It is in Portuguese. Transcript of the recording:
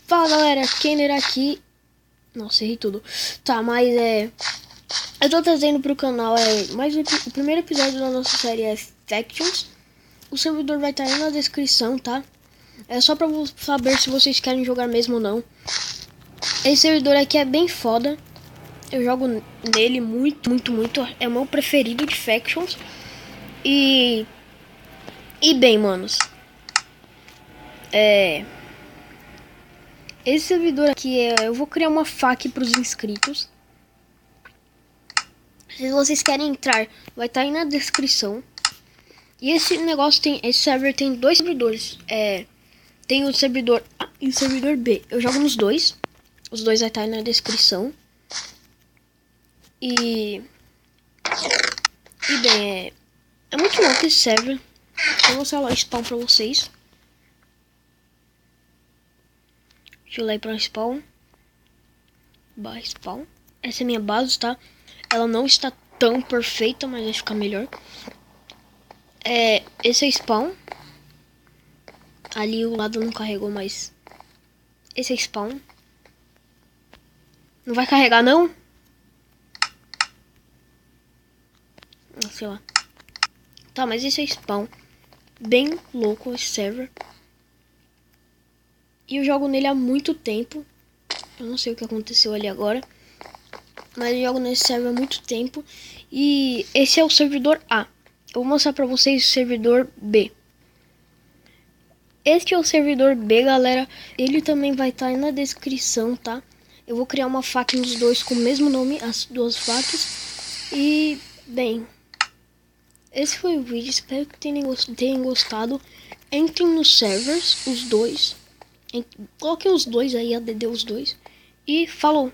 Fala galera, Kenner aqui. Nossa, errei tudo. Tá, mas eu tô trazendo pro canal mais o primeiro episódio da nossa série é Factions. O servidor vai estar aí na descrição, tá? É só pra saber se vocês querem jogar mesmo ou não. Esse servidor aqui é bem foda. Eu jogo nele muito. É o meu preferido de Factions. E bem, manos. Esse servidor aqui eu vou criar uma fac para os inscritos. Se vocês querem entrar, vai estar aí na descrição. E esse server tem dois servidores. Tem o servidor A e o servidor B. Eu jogo nos dois. Os dois vai estar aí na descrição. E bem, é muito louco esse server. Eu vou mostrar lá o spawn pra vocês. Deixa eu ir para o spawn. Spawn. Essa é a minha base, tá? Ela não está tão perfeita, mas vai ficar melhor. Esse é o spawn. Ali o lado não carregou, mas esse é spawn. Não vai carregar, não? Sei lá. Tá, mas esse é spawn. Bem louco esse server. E eu jogo nele há muito tempo. Eu não sei o que aconteceu ali agora. Mas eu jogo nesse server há muito tempo. E esse é o servidor A. Eu vou mostrar pra vocês o servidor B. Este é o servidor B, galera. Ele também vai estar aí na descrição, tá? Eu vou criar uma fac nos dois com o mesmo nome, as duas facs. E, bem, esse foi o vídeo. Espero que tenham gostado. Entrem nos servers, os dois. Coloquem os dois aí, ADD os dois. E falou!